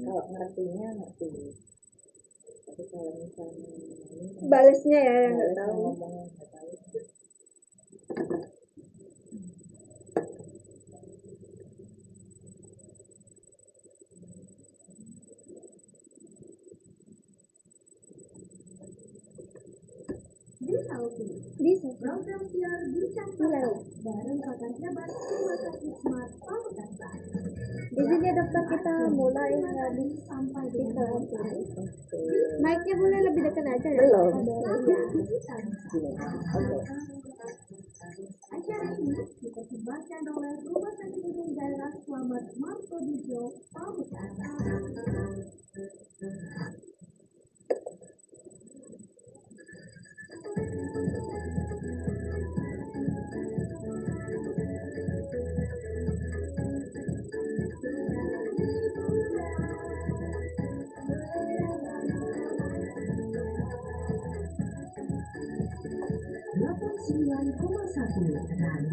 Kalau ngertinya ngerti, tapi kalau misalnya balesnya ya yang nggak tahu. ngomongnya nggak tahu. Bisa. Program siar bincang bareng pakar hebat Rumah Sakit Smart Pamekasan. Di sini dokter kita mulai habis Sampai kita. dengan Mic-nya boleh lebih dekat aja ya. Belum. acara ini dipersembahkan oleh Rumah Sakit Umum Daerah Slamet Martodijo Pamekasan.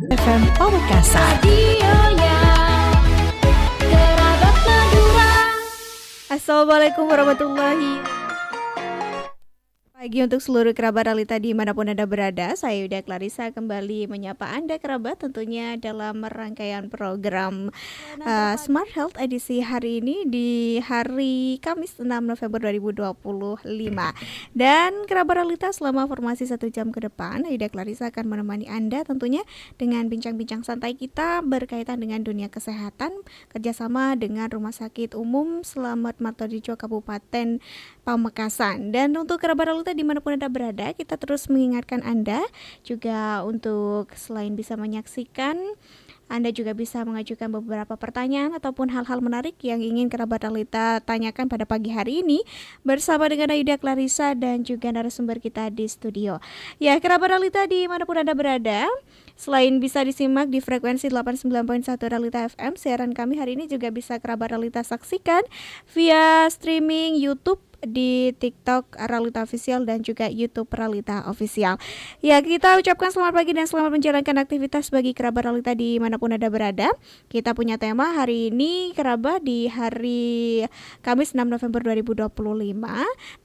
FM Pamekasan. Assalamualaikum warahmatullahi pagi untuk seluruh kerabat Realita dimanapun Anda berada. Saya Yuda Clarissa kembali menyapa Anda kerabat tentunya dalam rangkaian program Smart Health edisi hari ini di hari Kamis 6 November 2025. Dan kerabat Realita selama formasi 1 jam ke depan, Yuda Clarissa akan menemani Anda tentunya dengan bincang-bincang santai kita berkaitan dengan dunia kesehatan kerjasama dengan Rumah Sakit Umum Slamet Martodijo Kabupaten Pamekasan. Dan untuk kerabat Realita dimanapun Anda berada, kita terus mengingatkan Anda juga untuk selain bisa menyaksikan, Anda juga bisa mengajukan beberapa pertanyaan ataupun hal-hal menarik yang ingin kerabat Realita tanyakan pada pagi hari ini bersama dengan Ayuda Clarissa dan juga narasumber kita di studio. Ya, kerabat Realita dimanapun Anda berada, selain bisa disimak di frekuensi 89.1 Realita FM, siaran kami hari ini juga bisa kerabat Realita saksikan via streaming YouTube di TikTok Realita Official dan juga YouTube Realita Official. Ya, kita ucapkan selamat pagi dan selamat menjalankan aktivitas bagi kerabat Realita dimanapun Anda berada. Kita punya tema hari ini kerabat di hari Kamis 6 November 2025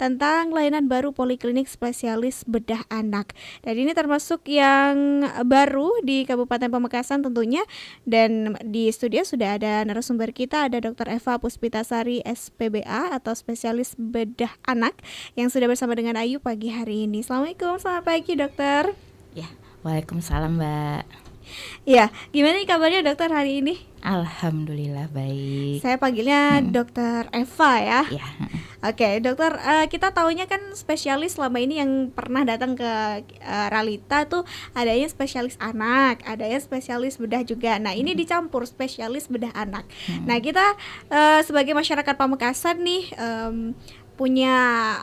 tentang layanan baru Poliklinik Spesialis Bedah Anak. Dan ini termasuk yang baru di Kabupaten Pamekasan tentunya. Dan di studio sudah ada narasumber kita, ada Dr. Eva Puspitasari SPBA atau spesialis bedah anak yang sudah bersama dengan Ayu pagi hari ini. Assalamualaikum, selamat pagi dokter. Ya, waalaikumsalam Mbak. Ya, gimana nih kabarnya dokter hari ini? Alhamdulillah baik. Saya panggilnya Dokter Eva ya. Ya. Oke, dokter, kita taunya kan spesialis selama ini yang pernah datang ke Realita tuh adanya spesialis anak, adanya spesialis bedah juga. Nah, ini dicampur spesialis bedah anak. Nah, kita sebagai masyarakat Pamekasan nih punya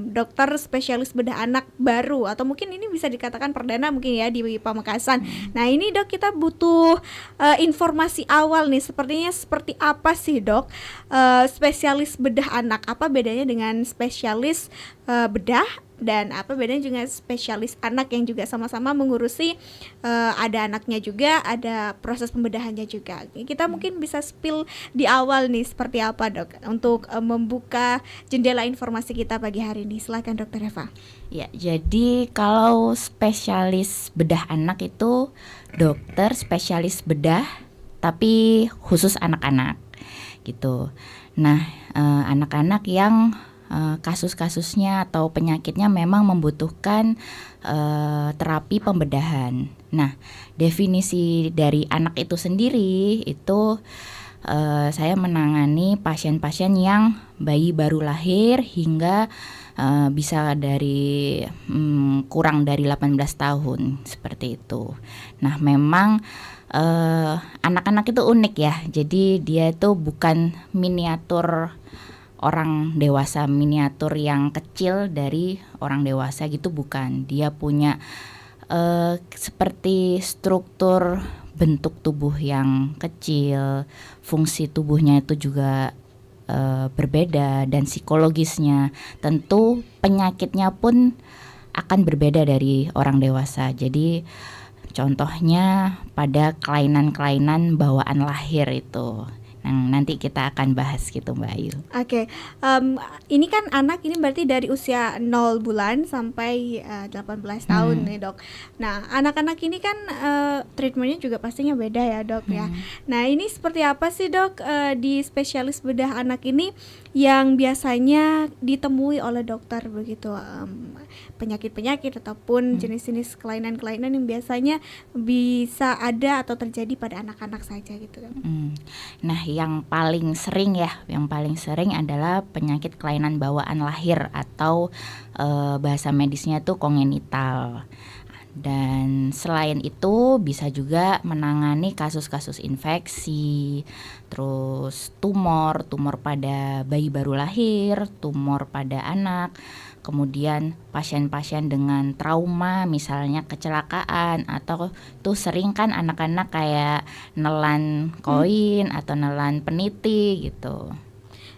dokter spesialis bedah anak baru atau mungkin ini bisa dikatakan perdana mungkin ya di Pamekasan. Nah, ini Dok, kita butuh informasi awal nih, seperti apa sih Dok spesialis bedah anak? Apa bedanya dengan spesialis bedah dan apa bedanya juga spesialis anak yang juga sama-sama mengurusi ada anaknya juga, ada proses pembedahannya juga. Kita mungkin bisa spill di awal nih seperti apa Dok untuk membuka jendela informasi kita pagi hari ini. Silakan Dokter Eva. Ya, jadi kalau spesialis bedah anak itu dokter spesialis bedah tapi khusus anak-anak gitu. Nah, anak-anak yang kasus-kasusnya atau penyakitnya memang membutuhkan terapi pembedahan. Nah, definisi dari anak itu sendiri itu saya menangani pasien-pasien yang bayi baru lahir hingga bisa dari kurang dari 18 tahun seperti itu. Nah, memang anak-anak itu unik ya. Jadi dia itu bukan miniatur orang dewasa, miniatur yang kecil dari orang dewasa gitu, bukan. Dia punya seperti struktur bentuk tubuh yang kecil, fungsi tubuhnya itu juga berbeda, dan psikologisnya tentu penyakitnya pun akan berbeda dari orang dewasa. Jadi contohnya pada kelainan-kelainan bawaan lahir itu. Nah, yang nanti kita akan bahas gitu Mbak Ayu. Oke, ini kan anak ini berarti dari usia 0 bulan sampai 18 tahun nih dok. Nah anak-anak ini kan treatmentnya juga pastinya beda ya dok ya. Nah ini seperti apa sih dok di spesialis bedah anak ini yang biasanya ditemui oleh dokter begitu, penyakit-penyakit ataupun jenis-jenis kelainan-kelainan yang biasanya bisa ada atau terjadi pada anak-anak saja gitu dok. Nah, yang paling sering adalah penyakit kelainan bawaan lahir atau bahasa medisnya itu kongenital. Dan selain itu bisa juga menangani kasus-kasus infeksi, terus tumor pada bayi baru lahir, tumor pada anak. Kemudian pasien-pasien dengan trauma misalnya kecelakaan, atau tuh sering kan anak-anak kayak nelan koin atau nelan peniti gitu.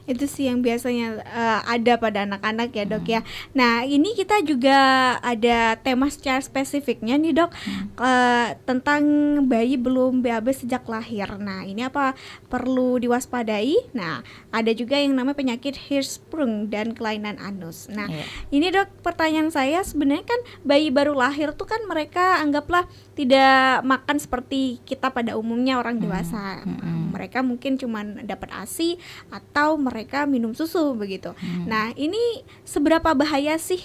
Itu sih yang biasanya ada pada anak-anak ya dok ya. Nah ini kita juga ada tema secara spesifiknya nih dok, tentang bayi belum BAB sejak lahir. Nah ini apa perlu diwaspadai? Nah ada juga yang namanya penyakit Hirschsprung dan kelainan anus. Nah ini dok, pertanyaan saya sebenarnya kan bayi baru lahir tuh kan mereka anggaplah tidak makan seperti kita pada umumnya orang dewasa. Mereka mungkin cuma dapat ASI atau mereka minum susu begitu. Nah ini seberapa bahaya sih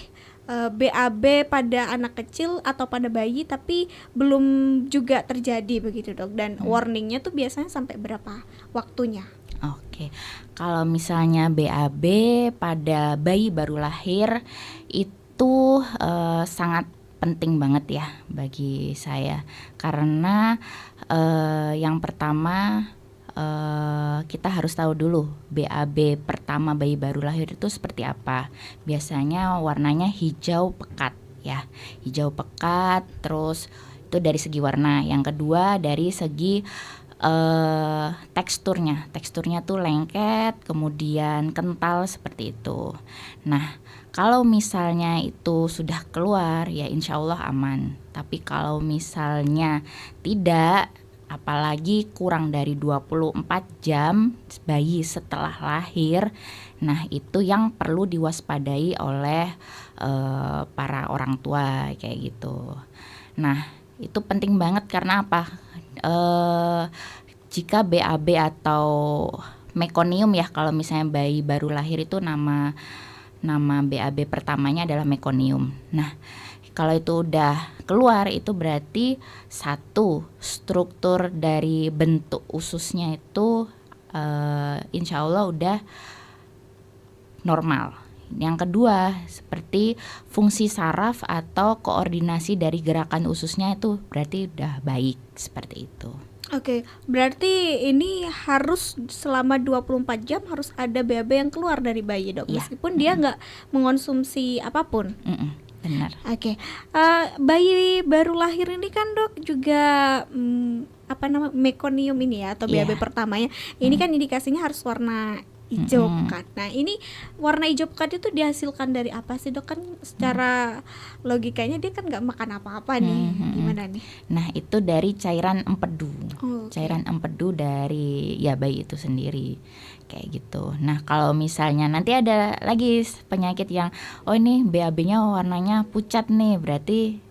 BAB pada anak kecil atau pada bayi tapi belum juga terjadi begitu dok, dan warningnya tuh biasanya sampai berapa waktunya? Oke, kalau misalnya BAB pada bayi baru lahir itu sangat penting banget ya bagi saya, karena yang pertama kita harus tahu dulu BAB pertama bayi baru lahir itu seperti apa. Biasanya warnanya hijau pekat ya, hijau pekat. Terus itu dari segi warna. Yang kedua dari segi teksturnya tuh lengket, kemudian kental seperti itu. Nah kalau misalnya itu sudah keluar ya insya Allah aman. Tapi kalau misalnya tidak, apalagi kurang dari 24 jam bayi setelah lahir, nah itu yang perlu diwaspadai oleh para orang tua kayak gitu. Nah itu penting banget karena apa? Jika BAB atau mekonium ya, kalau misalnya bayi baru lahir itu nama BAB pertamanya adalah mekonium. Nah kalau itu udah keluar itu berarti satu, struktur dari bentuk ususnya itu insya Allah udah normal. Yang kedua seperti fungsi saraf atau koordinasi dari gerakan ususnya itu berarti udah baik seperti itu. Oke, berarti ini harus selama 24 jam harus ada BAB yang keluar dari bayi dok, meskipun dia nggak mengonsumsi apapun. Benar. Oke, bayi baru lahir ini kan dok juga mekonium ini ya atau BAB pertamanya. Ini kan indikasinya harus warna hijau pekat. Nah ini warna hijau pekat itu dihasilkan dari apa sih dok? Kan secara logikanya dia kan nggak makan apa-apa nih. Gimana nih? Nah itu dari cairan empedu. Cairan empedu dari ya bayi itu sendiri kayak gitu. Nah kalau misalnya nanti ada lagi penyakit yang ini BAB-nya warnanya pucat nih, berarti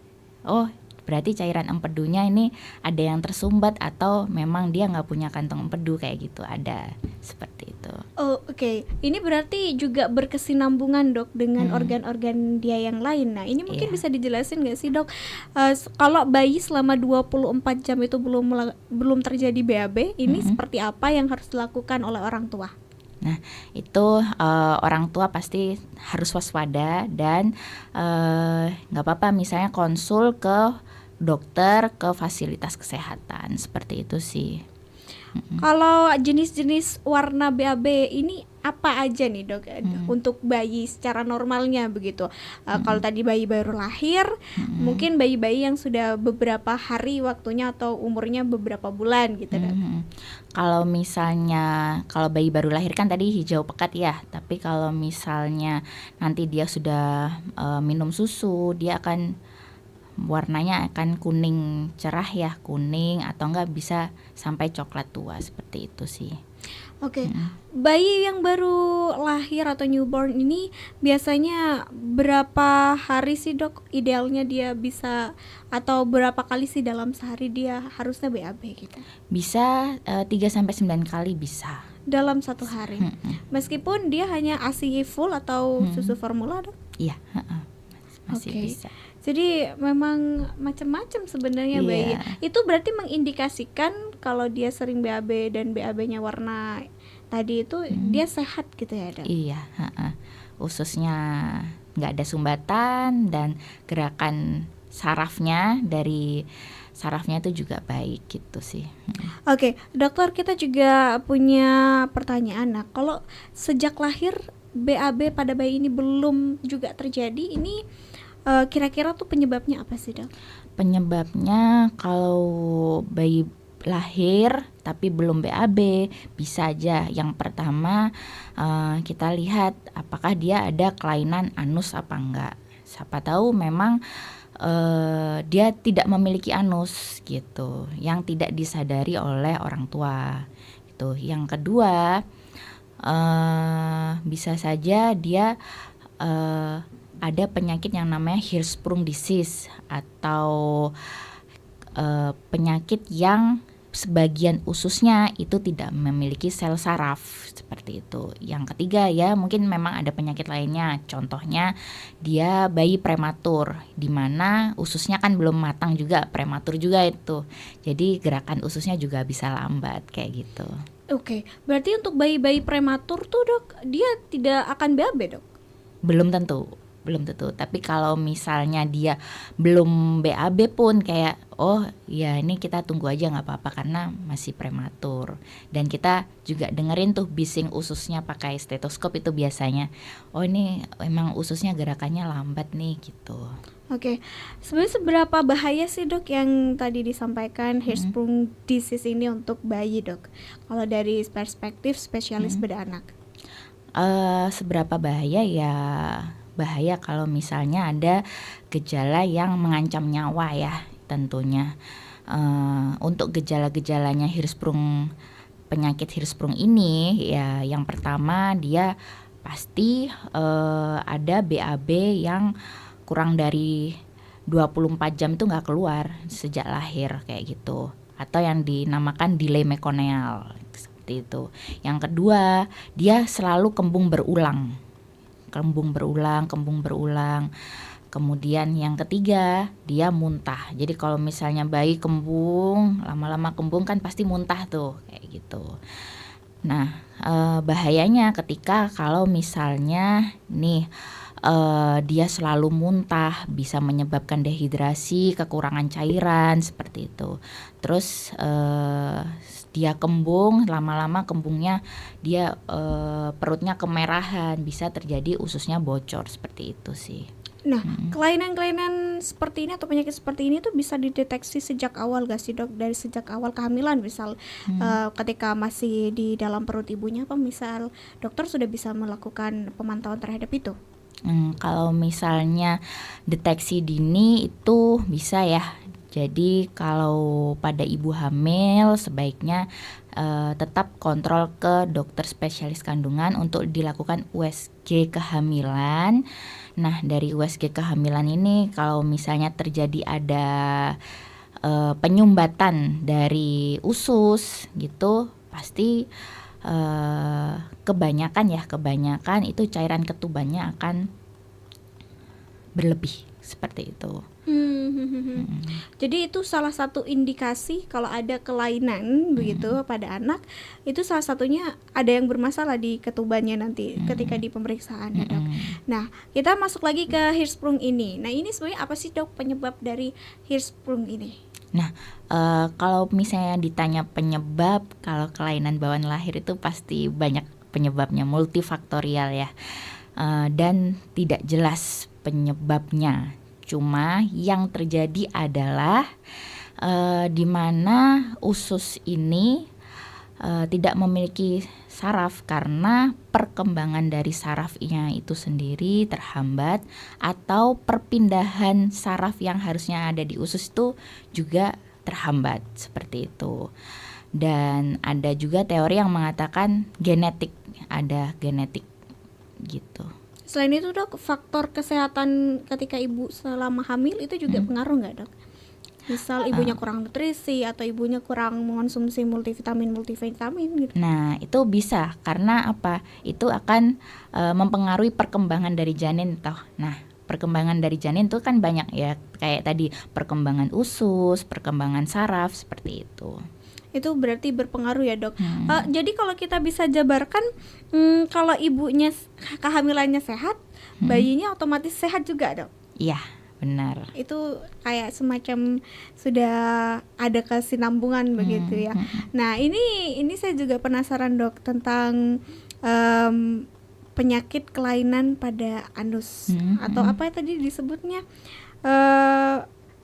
cairan empedunya ini ada yang tersumbat atau memang dia nggak punya kantong empedu kayak gitu, ada seperti itu. Oke. Ini berarti juga berkesinambungan dok dengan organ-organ dia yang lain. Nah ini mungkin bisa dijelasin nggak sih dok, kalau bayi selama 24 jam itu belum terjadi BAB, ini seperti apa yang harus dilakukan oleh orang tua? Nah itu orang tua pasti harus waspada dan nggak apa-apa misalnya konsul ke dokter, ke fasilitas kesehatan seperti itu sih. Kalau jenis-jenis warna BAB ini apa aja nih dok untuk bayi secara normalnya begitu? Kalau tadi bayi baru lahir, mungkin bayi-bayi yang sudah beberapa hari waktunya atau umurnya beberapa bulan gitu dok. Kalau misalnya kalau bayi baru lahir kan tadi hijau pekat ya, tapi kalau misalnya nanti dia sudah minum susu, dia akan warnanya akan kuning cerah ya, kuning atau enggak bisa sampai coklat tua seperti itu sih. Oke, bayi yang baru lahir atau newborn ini biasanya berapa hari sih dok idealnya dia bisa, atau berapa kali sih dalam sehari dia harusnya BAB gitu? Bisa 3-9 kali bisa. Dalam satu hari, meskipun dia hanya ASI full atau susu formula dok? Iya, masih Oke. bisa. Jadi memang macam-macam sebenarnya bayi. Iya. Itu berarti mengindikasikan kalau dia sering BAB dan BAB-nya warna tadi itu dia sehat gitu ya dok? Iya, ususnya nggak ada sumbatan dan gerakan sarafnya itu juga baik gitu sih. Oke, dokter, kita juga punya pertanyaan. Nah, kalau sejak lahir BAB pada bayi ini belum juga terjadi, ini kira-kira tuh penyebabnya apa sih dok? Penyebabnya kalau bayi lahir tapi belum BAB bisa aja. Yang pertama kita lihat apakah dia ada kelainan anus apa enggak. Siapa tahu memang dia tidak memiliki anus gitu, yang tidak disadari oleh orang tua gitu. Yang kedua bisa saja dia ada penyakit yang namanya Hirschsprung disease atau penyakit yang sebagian ususnya itu tidak memiliki sel saraf seperti itu. Yang ketiga ya mungkin memang ada penyakit lainnya, contohnya dia bayi prematur di mana ususnya kan belum matang juga, prematur juga itu, jadi gerakan ususnya juga bisa lambat kayak gitu. Oke, berarti untuk bayi-bayi prematur tuh dok, dia tidak akan BAB dok? Belum tentu. Tapi kalau misalnya dia belum BAB pun kayak oh ya ini kita tunggu aja nggak apa-apa karena masih prematur. Dan kita juga dengerin tuh bising ususnya pakai stetoskop itu biasanya. Oh ini emang ususnya gerakannya lambat nih gitu. Oke, sebenarnya seberapa bahaya sih dok yang tadi disampaikan Hirschsprung disease ini untuk bayi dok? Kalau dari perspektif spesialis bedah anak? Seberapa bahaya ya? Bahaya kalau misalnya ada gejala yang mengancam nyawa ya tentunya. Untuk gejala-gejalanya penyakit Hirschsprung ini ya yang pertama dia pasti ada BAB yang kurang dari 24 jam itu nggak keluar sejak lahir kayak gitu, atau yang dinamakan delay meconial seperti itu. Yang kedua dia selalu kembung berulang. Kemudian yang ketiga dia muntah. Jadi kalau misalnya bayi kembung, lama-lama kembung kan pasti muntah tuh kayak gitu. Nah bahayanya ketika kalau misalnya nih dia selalu muntah, bisa menyebabkan dehidrasi, kekurangan cairan seperti itu. Terus dia kembung, lama-lama kembungnya dia perutnya kemerahan, bisa terjadi ususnya bocor seperti itu sih. Nah, kelainan-kelainan seperti ini atau penyakit seperti ini tuh bisa dideteksi sejak awal gak sih dok? Dari sejak awal kehamilan misal ketika masih di dalam perut ibunya, apa misal dokter sudah bisa melakukan pemantauan terhadap itu? Kalau misalnya deteksi dini itu bisa ya. Jadi kalau pada ibu hamil sebaiknya tetap kontrol ke dokter spesialis kandungan untuk dilakukan USG kehamilan. Nah dari USG kehamilan ini kalau misalnya terjadi ada penyumbatan dari usus gitu, pasti kebanyakan itu cairan ketubannya akan berlebih seperti itu. Jadi itu salah satu indikasi kalau ada kelainan begitu pada anak, itu salah satunya ada yang bermasalah di ketubannya nanti ketika di pemeriksaan ya dok. Nah kita masuk lagi ke Hirschsprung ini. Nah ini sebenarnya apa sih dok penyebab dari Hirschsprung ini? Nah kalau misalnya ditanya penyebab, kalau kelainan bawaan lahir itu pasti banyak penyebabnya, multifaktorial ya, dan tidak jelas penyebabnya. Cuma yang terjadi adalah di mana usus ini tidak memiliki saraf karena perkembangan dari sarafnya itu sendiri terhambat, atau perpindahan saraf yang harusnya ada di usus itu juga terhambat seperti itu. Dan ada juga teori yang mengatakan genetik, ada genetik gitu. Selain itu dok, faktor kesehatan ketika ibu selama hamil itu juga pengaruh nggak dok? Misal ibunya kurang nutrisi atau ibunya kurang mengonsumsi multivitamin gitu. Nah itu bisa, karena apa? Itu akan mempengaruhi perkembangan dari janin toh. Nah perkembangan dari janin itu kan banyak ya, kayak tadi perkembangan usus, perkembangan saraf, seperti itu. Itu berarti berpengaruh ya dok. Jadi kalau kita bisa jabarkan, kalau ibunya kehamilannya sehat, bayinya otomatis sehat juga dok. Iya benar. Itu kayak semacam sudah ada kesinambungan begitu ya. Nah ini saya juga penasaran dok tentang penyakit kelainan pada anus atau apa ya tadi disebutnya,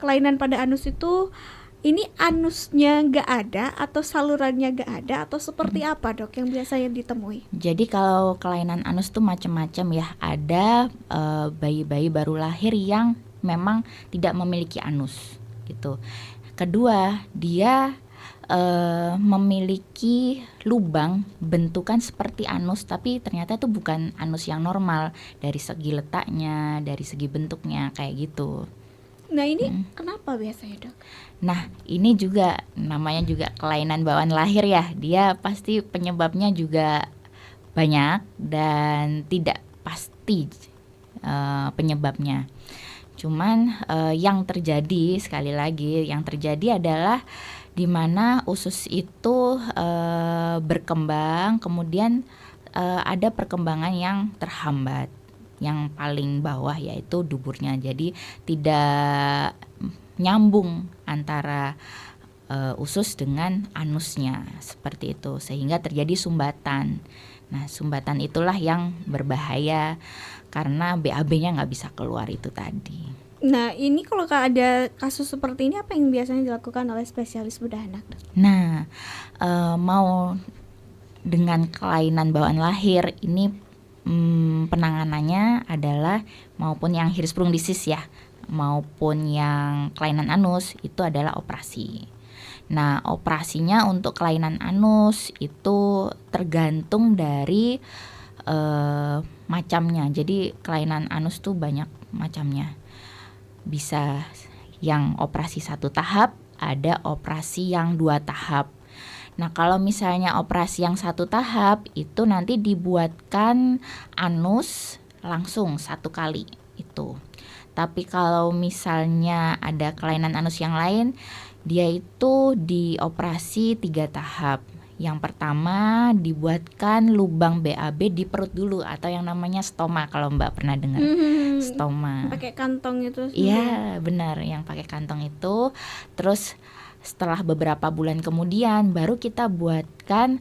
kelainan pada anus itu. Ini anusnya nggak ada atau salurannya nggak ada atau seperti apa dok yang biasanya ditemui? Jadi kalau kelainan anus tuh macam-macam ya. Ada bayi-bayi baru lahir yang memang tidak memiliki anus gitu. Kedua, dia memiliki lubang bentukan seperti anus, tapi ternyata itu bukan anus yang normal dari segi letaknya, dari segi bentuknya kayak gitu. Nah ini kenapa biasanya dok? Nah ini juga namanya juga kelainan bawaan lahir ya. Dia pasti penyebabnya juga banyak dan tidak pasti penyebabnya. Cuman yang terjadi, sekali lagi yang terjadi adalah di mana usus itu berkembang, kemudian ada perkembangan yang terhambat. Yang paling bawah yaitu duburnya, jadi tidak nyambung antara usus dengan anusnya, seperti itu, sehingga terjadi sumbatan. Nah sumbatan itulah yang berbahaya karena BAB-nya nggak bisa keluar itu tadi. Nah ini kalau ada kasus seperti ini, apa yang biasanya dilakukan oleh spesialis bedah anak? Nah mau dengan kelainan bawaan lahir ini penanganannya adalah maupun yang hirisprungdisis ya, maupun yang kelainan anus itu adalah operasi. Nah operasinya untuk kelainan anus itu tergantung dari macamnya. Jadi kelainan anus tuh banyak macamnya. Bisa yang operasi 1 tahap, ada operasi yang 2 tahap. Nah kalau misalnya operasi yang 1 tahap itu nanti dibuatkan anus langsung 1 kali itu. Tapi kalau misalnya ada kelainan anus yang lain, dia itu dioperasi 3 tahap. Yang pertama dibuatkan lubang BAB di perut dulu atau yang namanya stoma, kalau Mbak pernah dengar. Stoma. Pakai kantong itu? Iya benar, yang pakai kantong itu. Terus setelah beberapa bulan kemudian baru kita buatkan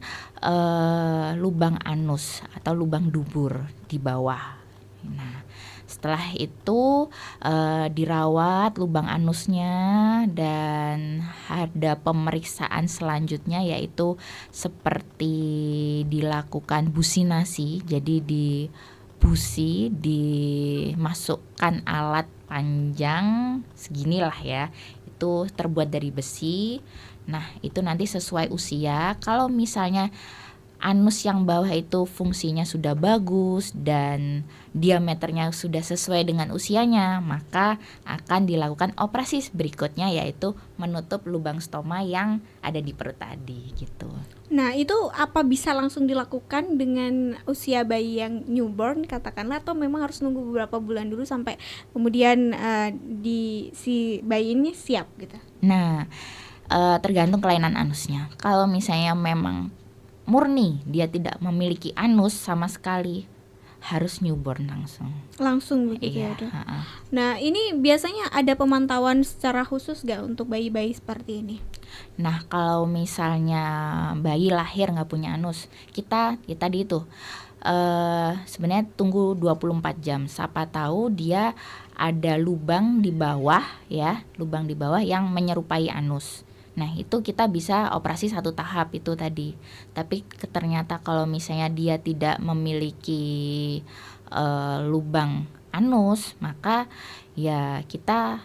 lubang anus atau lubang dubur di bawah. Nah setelah itu dirawat lubang anusnya dan ada pemeriksaan selanjutnya, yaitu seperti dilakukan businasi. Jadi di busi, dimasukkan alat panjang seginilah ya, itu terbuat dari besi. Nah itu nanti sesuai usia. Kalau misalnya anus yang bawah itu fungsinya sudah bagus dan diameternya sudah sesuai dengan usianya, maka akan dilakukan operasi berikutnya, yaitu menutup lubang stoma yang ada di perut tadi gitu. Nah itu apa bisa langsung dilakukan dengan usia bayi yang newborn katakanlah, atau memang harus nunggu beberapa bulan dulu sampai kemudian si bayi ini siap gitu? Nah tergantung kelainan anusnya. Kalau misalnya memang murni dia tidak memiliki anus sama sekali, harus newborn langsung begitu iya, ya dok. Nah ini biasanya ada pemantauan secara khusus gak untuk bayi-bayi seperti ini? Nah kalau misalnya bayi lahir nggak punya anus, kita ya tadi itu sebenarnya tunggu 24 jam. Siapa tahu dia ada lubang di bawah ya, lubang di bawah yang menyerupai anus. Nah itu kita bisa operasi 1 tahap itu tadi. Tapi ternyata kalau misalnya dia tidak memiliki lubang anus, maka ya kita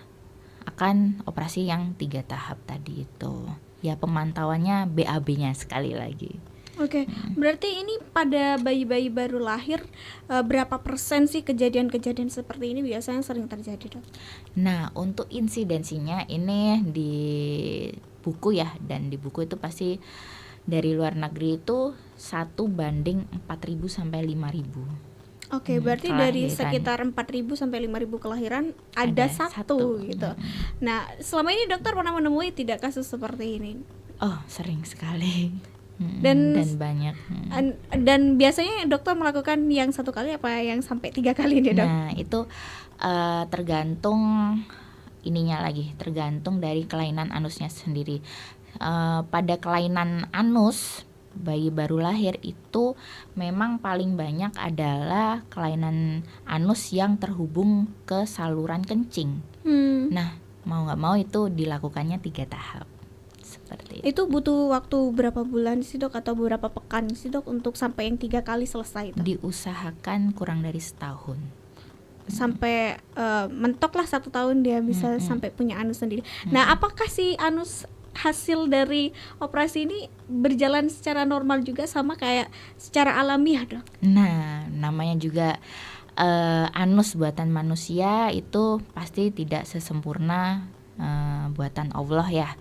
akan operasi yang 3 tahap tadi itu. ya pemantauannya BAB-nya sekali lagi. Oke, berarti ini pada bayi-bayi baru lahir berapa persen sih kejadian-kejadian seperti ini biasanya sering terjadi, Dok? Nah, untuk insidensinya ini di buku ya, dan di buku itu pasti dari luar negeri itu 1:4.000 sampai 5.000. Oke, berarti dari Kelahiran. sekitar 4.000 sampai 5.000 kelahiran ada satu gitu. Nah, selama ini dokter pernah menemui tidak kasus seperti ini? Oh, sering sekali. Dan banyak. Dan biasanya dokter melakukan yang satu kali apa yang sampai 3 kali nih, Dok? Nah, itu tergantung ininya lagi, tergantung dari kelainan anusnya sendiri. Pada kelainan anus bayi baru lahir itu memang paling banyak adalah kelainan anus yang terhubung ke saluran kencing. Nah, mau nggak mau itu dilakukannya 3 tahap. Seperti itu. Itu butuh waktu berapa bulan sih, Dok, atau berapa pekan sih, Dok, untuk sampai yang 3 kali selesai itu? Diusahakan kurang dari setahun. Sampai mentok lah 1 tahun dia bisa sampai punya anus sendiri. Nah, apakah si anus hasil dari operasi ini berjalan secara normal juga sama kayak secara alamiah, Dok? Nah, namanya juga anus buatan manusia itu pasti tidak sesempurna buatan Allah ya.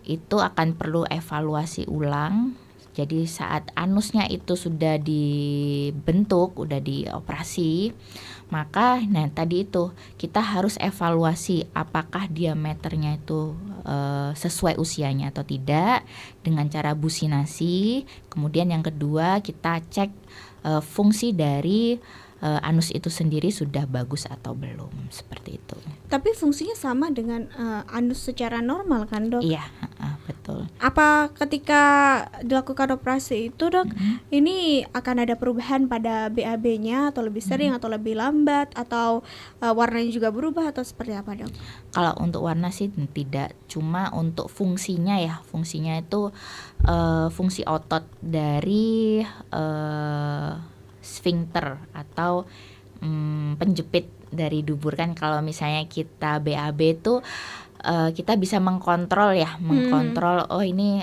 Itu akan perlu evaluasi ulang. Jadi saat anusnya itu sudah dibentuk, udah dioperasi, maka tadi itu kita harus evaluasi apakah diameternya itu sesuai usianya atau tidak dengan cara businasi. Kemudian yang kedua kita cek fungsi dari anus itu sendiri sudah bagus atau belum, seperti itu. Tapi fungsinya sama dengan anus secara normal kan, Dok? Iya, betul. Apa ketika dilakukan operasi itu, Dok, ini akan ada perubahan pada BAB-nya atau lebih sering atau lebih lambat atau warnanya juga berubah atau seperti apa, Dok? Kalau untuk warna sih tidak, cuma untuk fungsinya ya, fungsinya itu fungsi otot dari sphincter atau penjepit dari dubur kan. Kalau misalnya kita BAB itu kita bisa mengkontrol ya, mengkontrol oh ini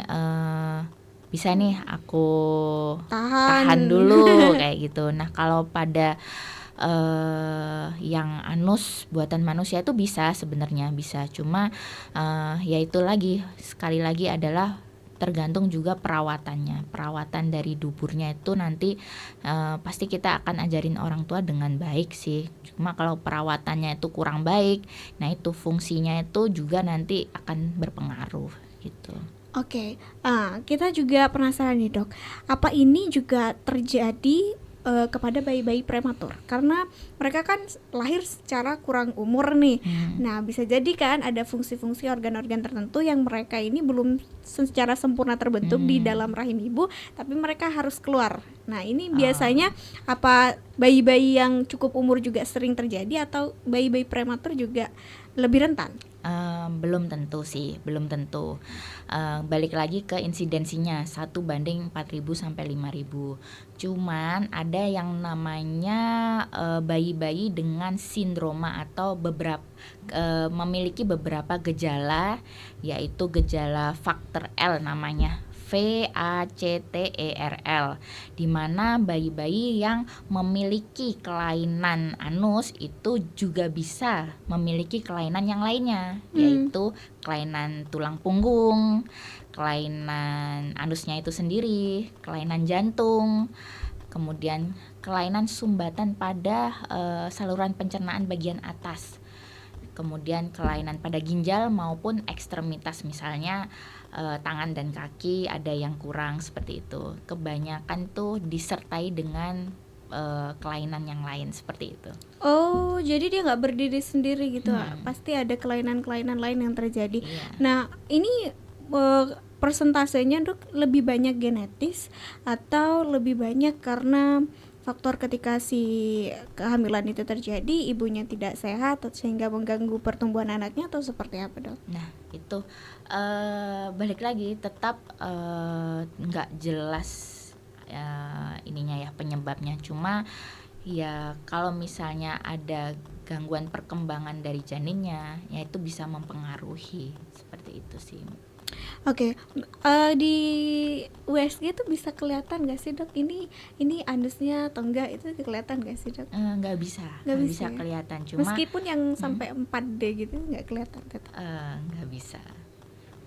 bisa nih aku tahan dulu kayak gitu. Nah, kalau pada yang anus buatan manusia itu bisa, sebenarnya bisa, cuma ya itu lagi, sekali lagi adalah tergantung juga perawatan dari duburnya itu nanti pasti kita akan ajarin orang tua dengan baik sih. Cuma kalau perawatannya itu kurang baik, nah itu fungsinya itu juga nanti akan berpengaruh gitu. Oke, kita juga penasaran nih, Dok, apa ini juga terjadi kepada bayi-bayi prematur? Karena mereka kan lahir secara kurang umur nih. Nah, bisa jadi kan ada fungsi-fungsi organ-organ tertentu yang mereka ini belum secara sempurna terbentuk di dalam rahim ibu, tapi mereka harus keluar. Nah, ini biasanya apa bayi-bayi yang cukup umur juga sering terjadi atau bayi-bayi prematur juga lebih rentan? Belum tentu sih, belum tentu. Balik lagi ke insidensinya 1:4.000 sampai 5.000. Cuman ada yang namanya bayi-bayi dengan sindroma atau memiliki beberapa gejala, yaitu gejala faktor L namanya. VACTERL, di mana bayi-bayi yang memiliki kelainan anus itu juga bisa memiliki kelainan yang lainnya, yaitu kelainan tulang punggung, kelainan anusnya itu sendiri, kelainan jantung, kemudian kelainan sumbatan pada saluran pencernaan bagian atas, kemudian kelainan pada ginjal maupun ekstremitas, misalnya tangan dan kaki ada yang kurang seperti itu. Kebanyakan tuh disertai dengan kelainan yang lain seperti itu. Oh, jadi dia nggak berdiri sendiri gitu, pasti ada kelainan-kelainan lain yang terjadi. Nah, ini persentasenya, Dok, lebih banyak genetis atau lebih banyak karena faktor ketika si kehamilan itu terjadi, ibunya tidak sehat sehingga mengganggu pertumbuhan anaknya, atau seperti apa, Dok? Nah, itu balik lagi tetap nggak jelas ininya ya, penyebabnya. Cuma ya kalau misalnya ada gangguan perkembangan dari janinnya, ya itu bisa mempengaruhi, seperti itu sih. Oke, di USG itu bisa kelihatan nggak sih dok? Ini anusnya atau enggak itu kelihatan nggak sih dok? Nggak bisa, Nggak nggak bisa bisa ya? kelihatan. Cuma Meskipun yang sampai 4D gitu nggak kelihatan tetap. nggak bisa.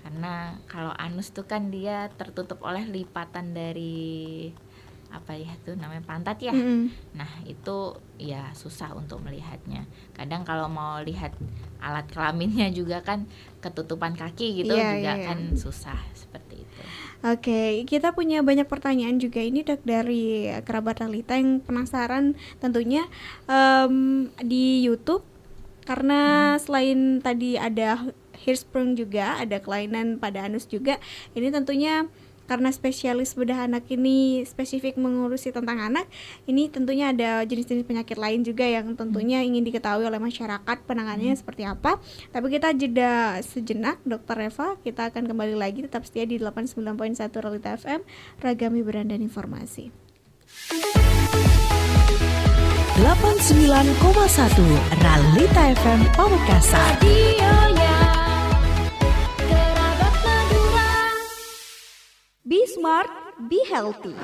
Karena kalau anus tuh kan dia tertutup oleh lipatan dari apa ya tuh namanya pantat ya. Mm-mm. Nah itu ya susah untuk melihatnya. Kadang kalau mau lihat alat kelaminnya juga kan ketutupan kaki gitu Iya, juga iya. kan susah seperti itu. Oke, kita punya banyak pertanyaan juga ini dok dari kerabat Lalita yang penasaran tentunya di YouTube karena selain tadi ada Hirschsprung juga ada kelainan pada anus juga. Ini tentunya karena spesialis bedah anak ini spesifik mengurusi tentang anak, ini tentunya ada jenis-jenis penyakit lain juga yang tentunya ingin diketahui oleh masyarakat penanganannya seperti apa. Tapi kita jeda sejenak, Dr. Eva, kita akan kembali lagi tetap setia di 89.1 Realita FM, ragam hiburan dan informasi. 89,1 Realita FM Pamekasan. Be smart, be healthy.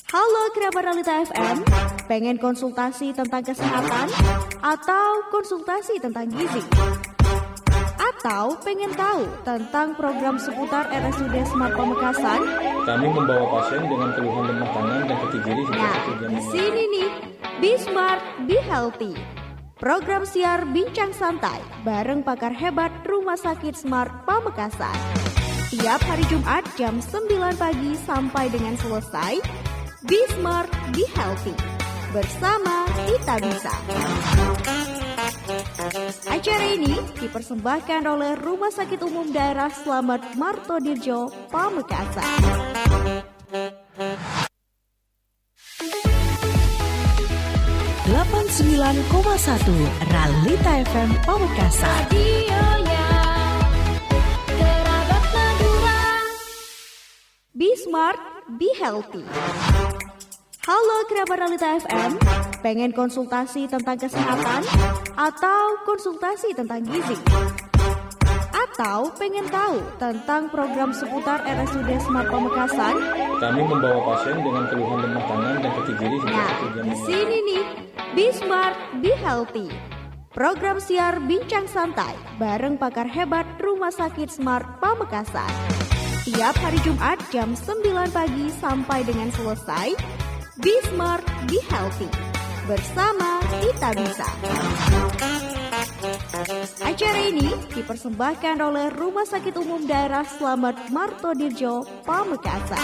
Halo kerabat Realita FM, pengen konsultasi tentang kesehatan atau konsultasi tentang gizi? Atau pengen tahu tentang program seputar RSUD Smart Pamekasan? Kami membawa pasien dengan keluhan lemah tangan dan kaki kiri sejak Nah, 1 jam. di sini nih, Be Smart, Be Healthy. Program siar bincang santai bareng pakar hebat Rumah Sakit Smart Pamekasan. Tiap hari Jumat jam 9 pagi sampai dengan selesai. Be Smart, Be Healthy. Bersama kita bisa. Acara ini dipersembahkan oleh Rumah Sakit Umum Daerah Slamet Martodirjo, Pamekasan. Delapan 89,1 Realita FM Pamekasan. Be smart, be healthy. Halo kerabat Realita FM, pengen konsultasi tentang kesehatan atau konsultasi tentang gizi? Atau pengen tahu tentang program seputar RSUD Smart Pamekasan? Kami membawa pasien dengan keluhan lemah tangan dan kaki kiri sejak Nah, 1 jam. di sini nih, Be Smart, Be Healthy. Program siar bincang santai bareng pakar hebat Rumah Sakit Smart Pamekasan. Tiap hari Jumat jam 9 pagi sampai dengan selesai. Be Smart, Be Healthy. Bersama kita bisa. Acara ini dipersembahkan oleh Rumah Sakit Umum Daerah Slamet Martodirjo, Pamekasan.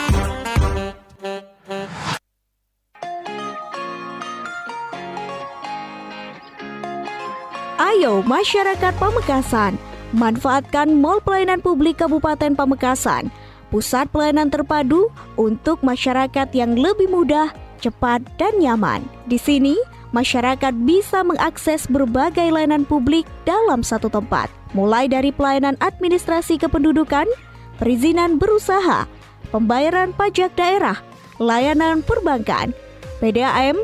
Ayo masyarakat Pamekasan, manfaatkan Mall Pelayanan Publik Kabupaten Pamekasan, pusat pelayanan terpadu untuk masyarakat yang lebih mudah, cepat, dan nyaman. Di sini, masyarakat bisa mengakses berbagai layanan publik dalam satu tempat, mulai dari pelayanan administrasi kependudukan, perizinan berusaha, pembayaran pajak daerah, layanan perbankan, PDAM,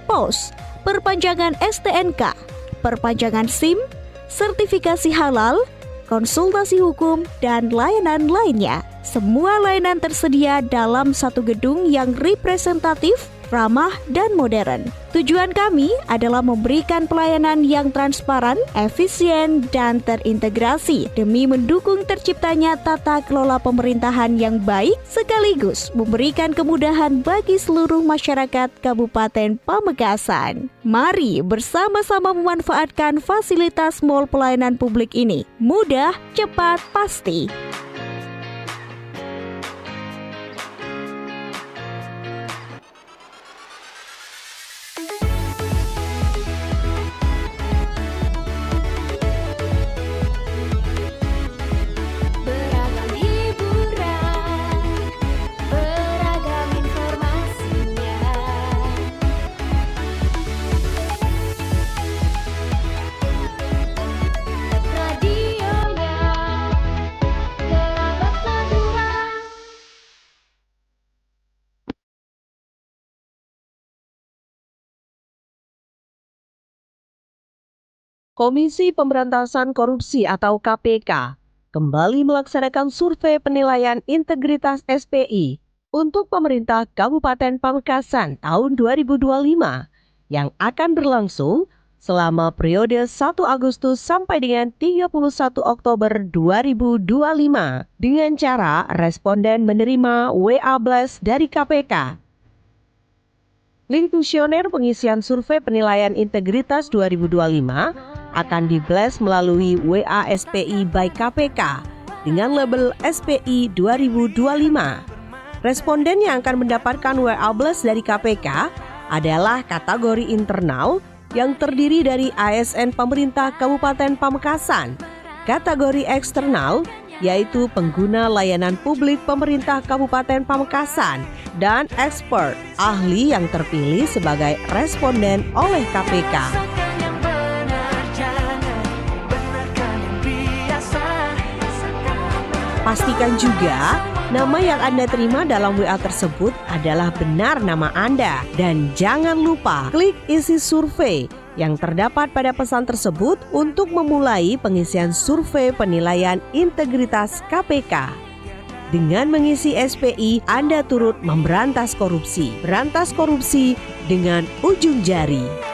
POS, perpanjangan STNK, perpanjangan SIM, sertifikasi halal, konsultasi hukum, dan layanan lainnya. Semua layanan tersedia dalam satu gedung yang representatif, ramah, dan modern. Tujuan kami adalah memberikan pelayanan yang transparan, efisien, dan terintegrasi demi mendukung terciptanya tata kelola pemerintahan yang baik sekaligus memberikan kemudahan bagi seluruh masyarakat Kabupaten Pamekasan. Mari bersama-sama memanfaatkan fasilitas Mall Pelayanan Publik ini. Mudah, cepat, pasti. Beragam hiburan, beragam informasinya. Radionya Kerabat Madura. Komisi Pemberantasan Korupsi atau KPK kembali melaksanakan survei penilaian integritas SPI untuk pemerintah Kabupaten Pamekasan tahun 2025 yang akan berlangsung selama periode 1 Agustus sampai dengan 31 Oktober 2025 dengan cara responden menerima WA Blast dari KPK. Link kuesioner pengisian survei penilaian integritas 2025 akan di-blast melalui WA SPI by KPK dengan label SPI 2025. Responden yang akan mendapatkan WA blast dari KPK adalah kategori internal yang terdiri dari ASN pemerintah Kabupaten Pamekasan, kategori eksternal yaitu pengguna layanan publik pemerintah Kabupaten Pamekasan, dan expert ahli yang terpilih sebagai responden oleh KPK. Pastikan juga nama yang Anda terima dalam WA tersebut adalah benar nama Anda. Dan jangan lupa klik isi survei yang terdapat pada pesan tersebut untuk memulai pengisian survei penilaian integritas KPK. Dengan mengisi SPI, Anda turut memberantas korupsi. Berantas korupsi dengan ujung jari.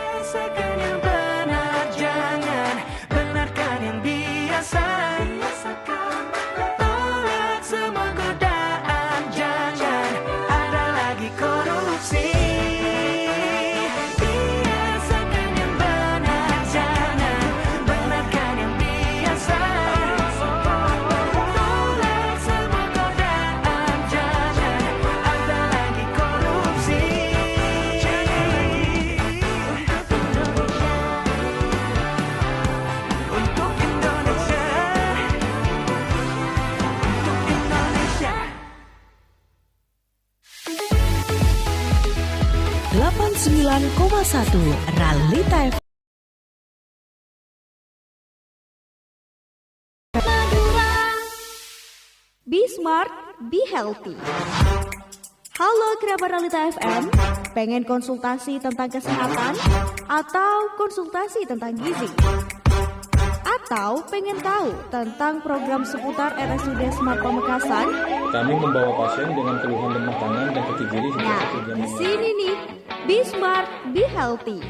Ralita FM. Be smart, be healthy. Halo kerabat Ralita FM, pengen konsultasi tentang kesehatan atau konsultasi tentang gizi? Atau pengen tahu tentang program seputar RSUD Smart Pamekasan? Kami membawa pasien dengan keluhan lemah tangan dan kaki kiri hingga 1 jam. Di sini nih, Be Smart, Be Healthy.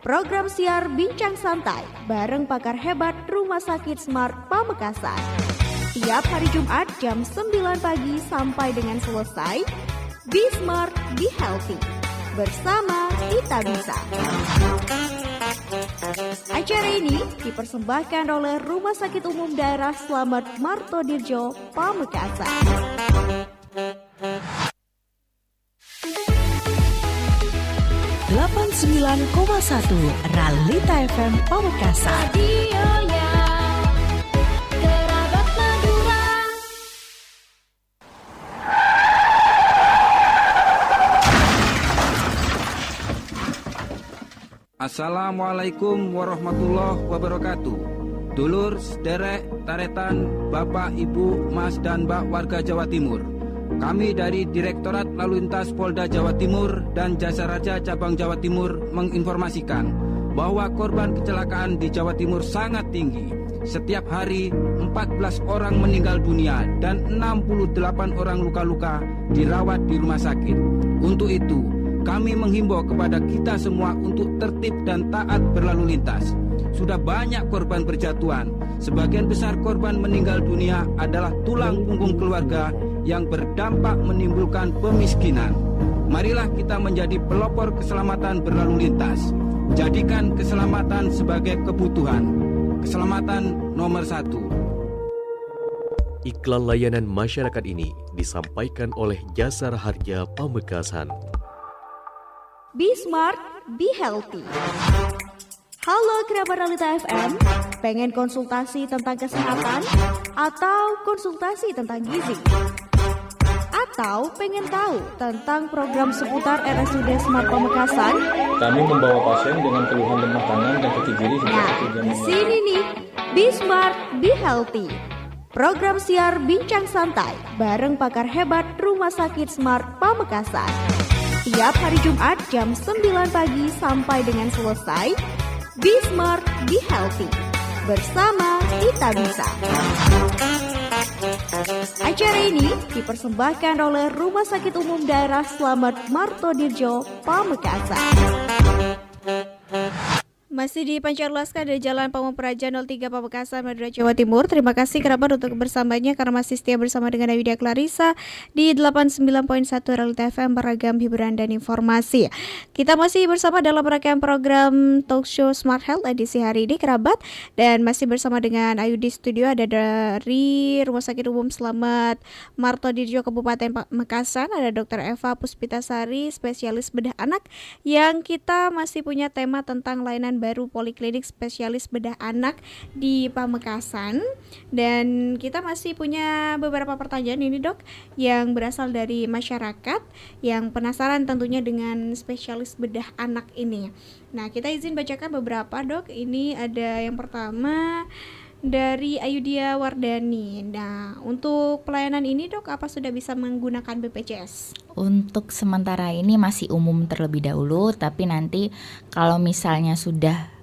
Program siar bincang santai bareng pakar hebat Rumah Sakit Smart Pamekasan. Tiap hari Jumat jam 9 pagi sampai dengan selesai. Be Smart, Be Healthy. Bersama kita bisa. Acara ini dipersembahkan oleh Rumah Sakit Umum Daerah Slamet Martodirjo, Pamekasan. 89,1 Ralita FM Pamekasan. Radionya Kerabat Madura. Assalamualaikum warahmatullahi wabarakatuh. Dulur, sederek, taretan, Bapak, Ibu, Mas, dan Mbak warga Jawa Timur. Kami dari Direktorat Lalu Lintas Polda Jawa Timur dan Jasa Raja Cabang Jawa Timur menginformasikan bahwa korban kecelakaan di Jawa Timur sangat tinggi. Setiap hari 14 orang meninggal dunia dan 68 orang luka-luka dirawat di rumah sakit. Untuk itu, kami menghimbau kepada kita semua untuk tertib dan taat berlalu lintas. Sudah banyak korban berjatuhan. Sebagian besar korban meninggal dunia adalah tulang punggung keluarga yang berdampak menimbulkan pemiskinan. Marilah kita menjadi pelopor keselamatan berlalu lintas. Jadikan keselamatan sebagai kebutuhan. Keselamatan nomor 1. Iklan layanan masyarakat ini disampaikan oleh Jasara Harja Pamekasan. Be smart, be healthy. Halo kerabat Ralita FM, pengen konsultasi tentang kesehatan atau konsultasi tentang gizi? Atau pengen tahu tentang program seputar RSUD Smart Pamekasan? Kami membawa pasien dengan keluhan lemah tangan dan kaki kiri hingga 1 jam. Di sini nih, Be Smart, Be Healthy. Program siar bincang santai bareng pakar hebat Rumah Sakit Smart Pamekasan. Tiap hari Jumat jam 9 pagi sampai dengan selesai. Be Smart, Be Healthy. bersama Kita Bisa. Acara ini dipersembahkan oleh Rumah Sakit Umum Daerah Slamet Martodirjo, Pamekasan. Masih di Pancarlaska dari Jalan Pamungperaja 03 Pamekasan, Madura, Jawa Timur. Terima kasih kerabat untuk bersamanya karena masih setia bersama dengan Ayudia Clarissa di 89.1 Realita FM, beragam hiburan dan informasi. Kita masih bersama dalam rangkaian program Talk Show Smart Health edisi hari ini kerabat, dan masih bersama dengan Ayu di studio, ada dari Rumah Sakit Umum Slamet Martodirjo Kabupaten Pamekasan, ada Dr. Eva Puspitasari, spesialis bedah anak, yang kita masih punya tema tentang layanan baru Poliklinik Spesialis Bedah Anak di Pamekasan. Dan kita masih punya beberapa pertanyaan ini dok, yang berasal dari masyarakat yang penasaran tentunya dengan spesialis bedah anak ini. Nah, kita izin bacakan beberapa dok. Ini ada yang pertama dari Ayudia Wardani. Nah, untuk pelayanan ini dok, apa sudah bisa menggunakan BPJS? Untuk sementara ini masih umum terlebih dahulu, tapi nanti kalau misalnya sudah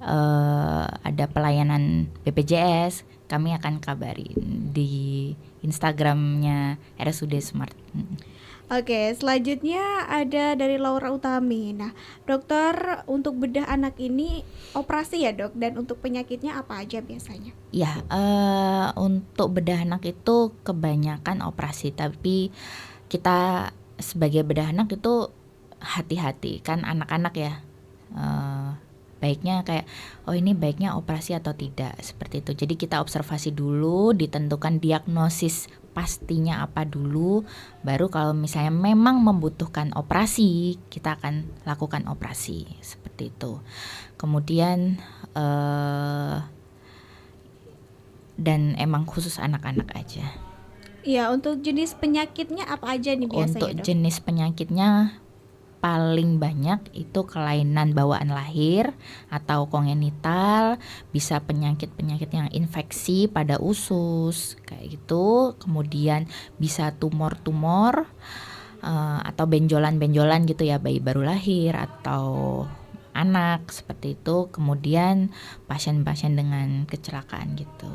ada pelayanan BPJS, kami akan kabarin di Instagramnya RSUD Smart. Oke, selanjutnya ada dari Laura Utami. Nah, dokter, untuk bedah anak ini operasi ya dok, dan untuk penyakitnya apa aja biasanya? Ya, untuk bedah anak itu kebanyakan operasi, tapi kita sebagai bedah anak itu hati-hati, kan anak-anak ya, baiknya kayak ini baiknya operasi atau tidak, seperti itu. Jadi kita observasi dulu, ditentukan diagnosis pastinya apa dulu, baru kalau misalnya memang membutuhkan operasi, kita akan lakukan operasi, seperti itu. Kemudian dan emang khusus anak-anak aja. Ya, untuk jenis penyakitnya apa aja nih biasanya Untuk dok? jenis penyakitnya paling banyak itu kelainan bawaan lahir atau kongenital, bisa penyakit-penyakit yang infeksi pada usus kayak gitu, kemudian bisa tumor-tumor atau benjolan-benjolan gitu ya, bayi baru lahir atau anak seperti itu, kemudian pasien-pasien dengan kecelakaan gitu.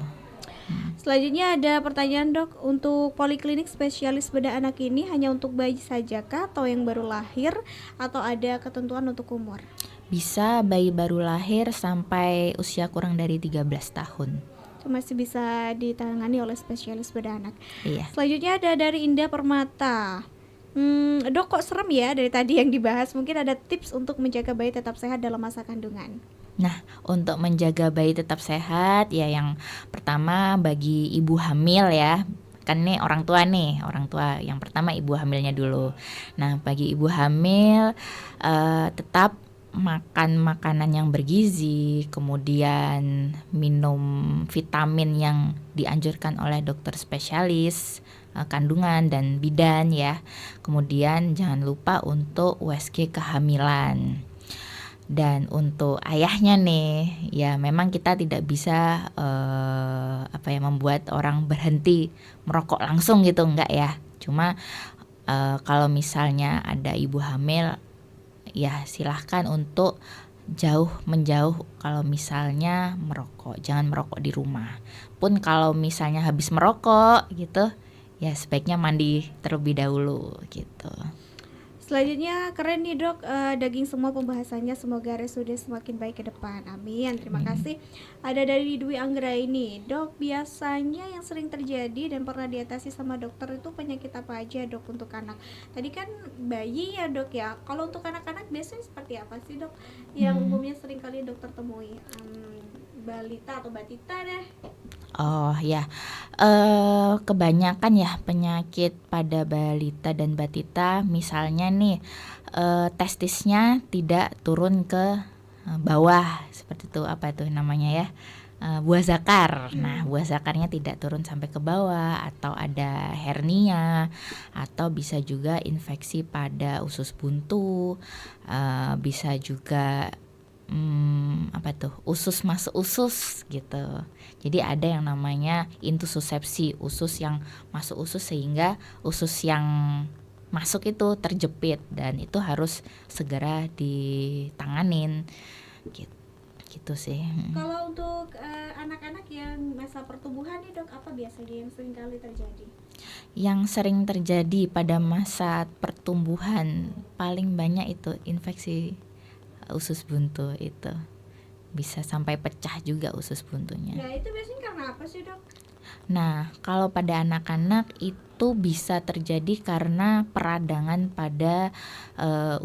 Selanjutnya ada pertanyaan dok, untuk poliklinik spesialis bedah anak ini hanya untuk bayi saja kah, atau yang baru lahir, atau ada ketentuan untuk umur? Bisa bayi baru lahir sampai usia kurang dari 13 tahun. Itu masih bisa ditangani oleh spesialis bedah anak. Iya. Selanjutnya ada dari Indah Permata. Dok, kok serem ya dari tadi yang dibahas, mungkin ada tips untuk menjaga bayi tetap sehat dalam masa kandungan? Nah, untuk menjaga bayi tetap sehat ya, yang pertama bagi ibu hamil ya, kan nih orang tua yang pertama ibu hamilnya dulu. Nah, bagi ibu hamil tetap makan makanan yang bergizi, kemudian minum vitamin yang dianjurkan oleh dokter spesialis kandungan dan bidan ya. Kemudian jangan lupa untuk USG kehamilan. Dan untuk ayahnya nih, ya memang kita tidak bisa membuat orang berhenti merokok langsung gitu, enggak ya. Cuma kalau misalnya ada ibu hamil, ya silahkan untuk menjauh kalau misalnya merokok, jangan merokok di rumah. Pun kalau misalnya habis merokok gitu, ya sebaiknya mandi terlebih dahulu gitu. Selanjutnya keren nih dok, daging semua pembahasannya, semoga RSUD semakin baik ke depan, amin. Terima kasih. Ada dari Dwi Anggra ini, dok, biasanya yang sering terjadi dan pernah diatasi sama dokter itu penyakit apa aja dok untuk anak? Tadi kan bayi ya dok ya, kalau untuk anak-anak biasanya seperti apa sih dok yang umumnya sering kali dokter temui? Balita atau batita deh. Oh ya, kebanyakan ya penyakit pada balita dan batita, misalnya nih testisnya tidak turun ke bawah, seperti itu, apa itu namanya ya, buah zakar. Nah, buah zakarnya tidak turun sampai ke bawah, atau ada hernia, atau bisa juga infeksi pada usus buntu, bisa juga usus masuk usus gitu. Jadi ada yang namanya intussusepsi, usus yang masuk usus sehingga usus yang masuk itu terjepit, dan itu harus segera ditanganin gitu. gitu sih. Kalau untuk anak-anak yang masa pertumbuhan nih dok, apa biasanya yang sering kali terjadi? Yang sering terjadi pada masa pertumbuhan paling banyak itu infeksi usus buntu, itu bisa sampai pecah juga usus buntunya. Nah itu biasanya karena apa sih dok? Nah, kalau pada anak-anak itu bisa terjadi karena peradangan pada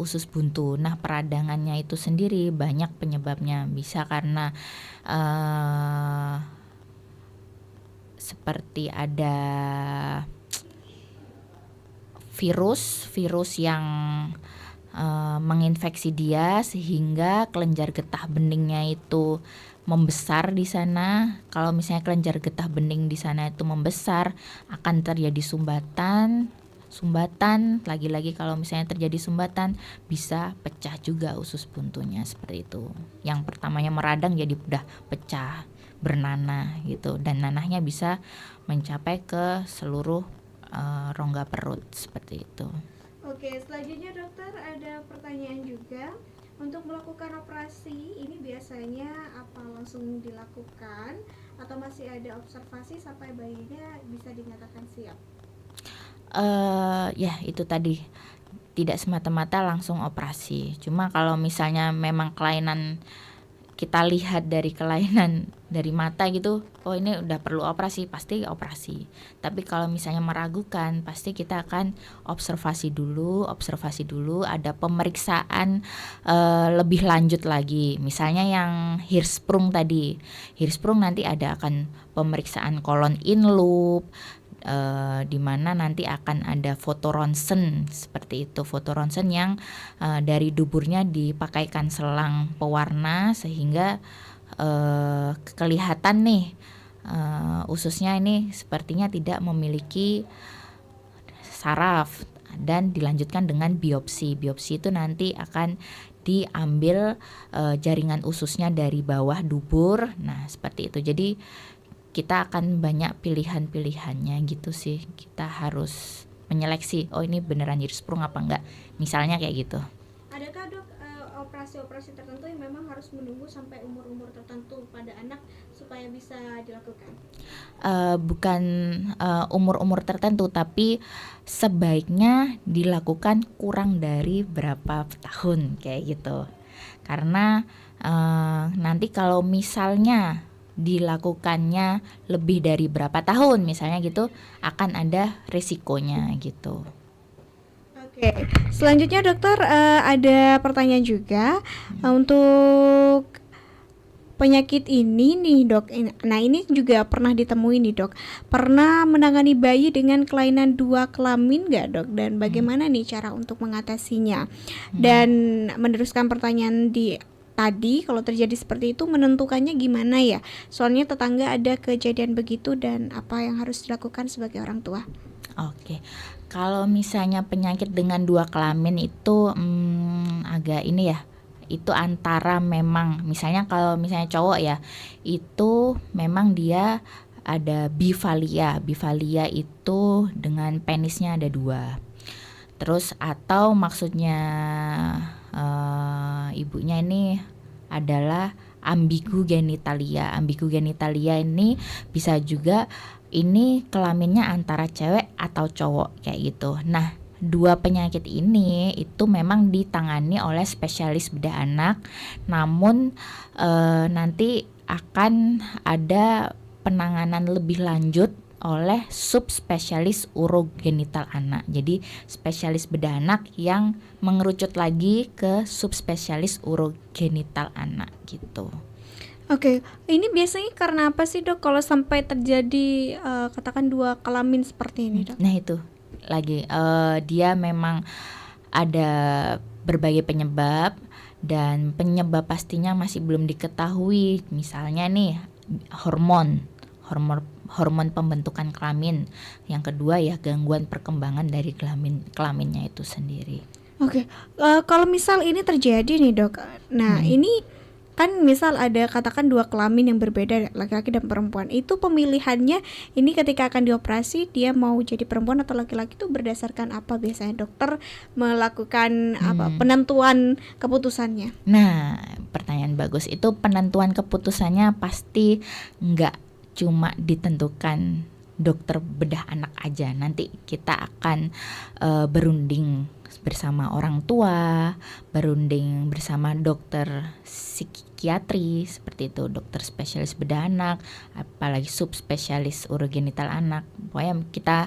usus buntu. Nah, peradangannya itu sendiri banyak penyebabnya. Bisa karena seperti ada virus yang menginfeksi dia sehingga kelenjar getah beningnya itu membesar di sana. Kalau misalnya kelenjar getah bening di sana itu membesar, akan terjadi sumbatan. Lagi-lagi kalau misalnya terjadi sumbatan, bisa pecah juga usus buntunya seperti itu. Yang pertamanya meradang jadi udah pecah, bernanah gitu, dan nanahnya bisa mencapai ke seluruh rongga perut seperti itu. Oke, selanjutnya dokter ada pertanyaan juga. Untuk melakukan operasi ini biasanya apa langsung dilakukan atau masih ada observasi sampai bayinya bisa dinyatakan siap? Ya itu tadi, tidak semata-mata langsung operasi. Cuma kalau misalnya memang kelainan, kita lihat dari kelainan dari mata gitu, oh ini udah perlu operasi, pasti operasi. Tapi kalau misalnya meragukan, pasti kita akan observasi dulu, ada pemeriksaan lebih lanjut lagi. Misalnya yang Hirschsprung tadi, Hirschsprung nanti ada akan pemeriksaan kolon in loop, di mana nanti akan ada foto ronsen seperti itu, foto ronsen yang dari duburnya dipakaikan selang pewarna sehingga kelihatan nih ususnya ini sepertinya tidak memiliki saraf, dan dilanjutkan dengan biopsi. Biopsi itu nanti akan diambil jaringan ususnya dari bawah dubur. Nah seperti itu. Jadi kita akan banyak pilihan-pilihannya gitu sih. Kita harus menyeleksi, oh ini beneran Hirschsprung apa enggak, misalnya kayak gitu. Adakah dok operasi-operasi tertentu yang memang harus menunggu sampai umur-umur tertentu pada anak supaya bisa dilakukan? Bukan umur-umur tertentu, tapi sebaiknya dilakukan kurang dari berapa tahun kayak gitu. Karena nanti kalau misalnya dilakukannya lebih dari berapa tahun misalnya gitu, akan ada risikonya gitu. Oke, selanjutnya dokter ada pertanyaan juga untuk penyakit ini nih dok. Nah ini juga pernah ditemui nih dok. Pernah menangani bayi dengan kelainan dua kelamin nggak dok? Dan bagaimana nih cara untuk mengatasinya? Dan meneruskan pertanyaan tadi, kalau terjadi seperti itu menentukannya gimana ya? Soalnya tetangga ada kejadian begitu, dan apa yang harus dilakukan sebagai orang tua? Oke, kalau misalnya penyakit dengan dua kelamin itu agak ini ya, itu antara memang misalnya kalau misalnya cowok ya, itu memang dia ada bifalia. Bifalia itu dengan penisnya ada dua. Terus atau maksudnya ibunya ini adalah ambigu genitalia. Ambigu genitalia ini bisa juga ini kelaminnya antara cewek atau cowok kayak gitu. Nah, dua penyakit ini itu memang ditangani oleh spesialis bedah anak, namun nanti akan ada penanganan lebih lanjut oleh subspesialis urogenital anak. Jadi spesialis bedah anak yang mengerucut lagi ke subspesialis urogenital anak gitu. Oke, ini biasanya karena apa sih dok kalau sampai terjadi katakan dua kelamin seperti ini dok? Nah itu lagi dia memang ada berbagai penyebab, dan penyebab pastinya masih belum diketahui. Misalnya nih hormon pembentukan kelamin. Yang kedua ya gangguan perkembangan dari kelaminnya itu sendiri. Oke, kalau misal ini terjadi nih dok, nah ini kan misal ada katakan dua kelamin yang berbeda, laki-laki dan perempuan, itu pemilihannya ini ketika akan dioperasi dia mau jadi perempuan atau laki-laki itu berdasarkan apa biasanya dokter melakukan apa penentuan keputusannya? Nah pertanyaan bagus. Itu penentuan keputusannya pasti nggak cuma ditentukan dokter bedah anak aja. Nanti kita akan berunding bersama orang tua, berunding bersama dokter psikiatri seperti itu, dokter spesialis bedah anak, apalagi subspesialis urogenital anak. Pokoknya kita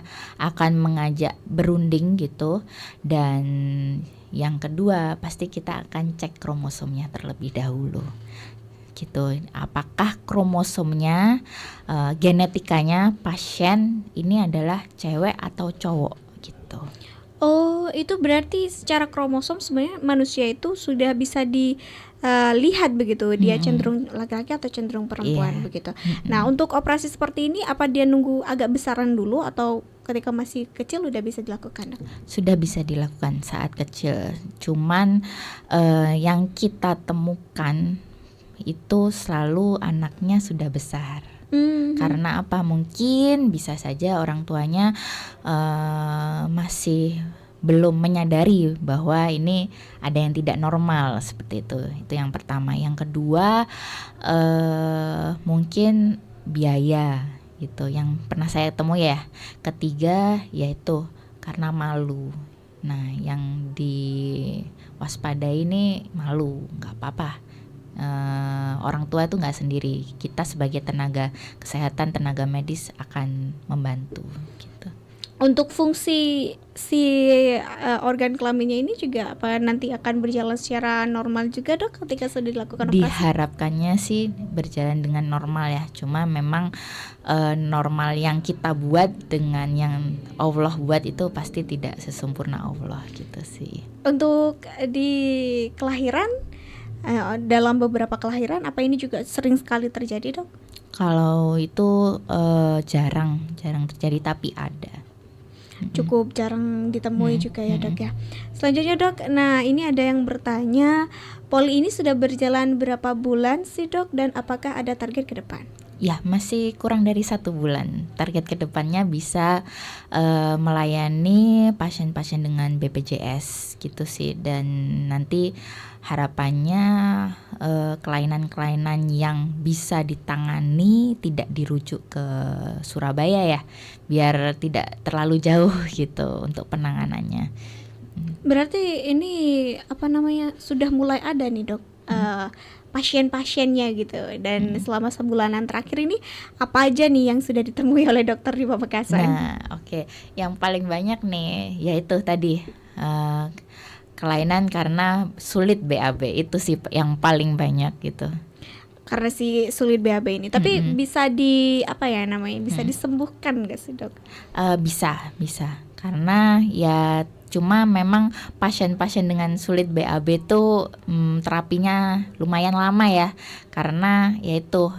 akan mengajak berunding gitu. Dan yang kedua pasti kita akan cek kromosomnya terlebih dahulu gitu. Apakah kromosomnya genetikanya pasien ini adalah cewek atau cowok gitu. Oh, itu berarti secara kromosom sebenarnya manusia itu sudah bisa dilihat begitu, dia cenderung laki-laki atau cenderung perempuan begitu. Nah, untuk operasi seperti ini apa dia nunggu agak besaran dulu atau ketika masih kecil udah bisa dilakukan, Dok? Sudah bisa dilakukan saat kecil. Cuman yang kita temukan itu selalu anaknya sudah besar. Karena apa? Mungkin bisa saja orang tuanya masih belum menyadari bahwa ini ada yang tidak normal seperti itu. Itu yang pertama. Yang kedua mungkin biaya gitu yang pernah saya temui ya. Ketiga yaitu karena malu. Nah, yang diwaspadai ini malu, nggak apa-apa. Orang tua itu nggak sendiri. Kita sebagai tenaga kesehatan, tenaga medis akan membantu gitu. Untuk fungsi si organ kelaminnya ini juga apa nanti akan berjalan secara normal juga, Dok, ketika sudah dilakukan operasi? Diharapkannya sih berjalan dengan normal ya. Cuma memang normal yang kita buat dengan yang Allah buat itu pasti tidak sesempurna Allah gitu sih. Untuk di kelahiran, dalam beberapa kelahiran apa ini juga sering sekali terjadi, Dok? Kalau itu jarang terjadi tapi ada. Cukup jarang ditemui juga ya, Dok ya. Selanjutnya, Dok, nah ini ada yang bertanya, poli ini sudah berjalan berapa bulan sih, Dok, dan apakah ada target ke depan? Ya, masih kurang dari 1 bulan. Target kedepannya bisa melayani pasien-pasien dengan BPJS gitu sih. Dan nanti harapannya kelainan-kelainan yang bisa ditangani tidak dirujuk ke Surabaya ya, biar tidak terlalu jauh gitu untuk penanganannya. Berarti ini sudah mulai ada nih, Dok, pasien-pasiennya gitu. Dan selama sebulanan terakhir ini apa aja nih yang sudah ditemui oleh dokter di Pamekasan? Nah, oke. Yang paling banyak nih yaitu tadi kelainan karena sulit BAB, itu sih yang paling banyak gitu. Karena si sulit BAB ini, tapi bisa bisa disembuhkan nggak sih, Dok? Bisa. Karena ya cuma memang pasien-pasien dengan sulit BAB itu terapinya lumayan lama ya. Karena yaitu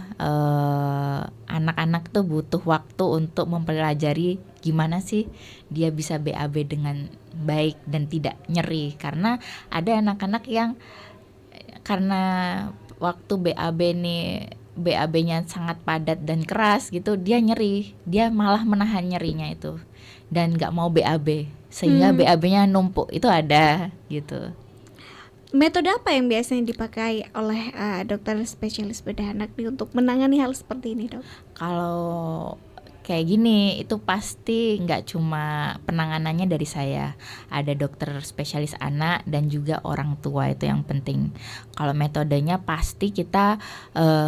anak-anak tuh butuh waktu untuk mempelajari gimana sih dia bisa BAB dengan baik dan tidak nyeri. Karena ada anak-anak yang karena waktu BAB-nya sangat padat dan keras gitu, dia nyeri, dia malah menahan nyerinya itu dan nggak mau BAB sehingga BAB-nya numpuk, itu ada gitu. Metode apa yang biasanya dipakai oleh dokter spesialis bedah anak untuk menangani hal seperti ini, Dok? Kalau kayak gini itu pasti nggak cuma penanganannya dari saya, ada dokter spesialis anak dan juga orang tua, itu yang penting. Kalau metodenya pasti kita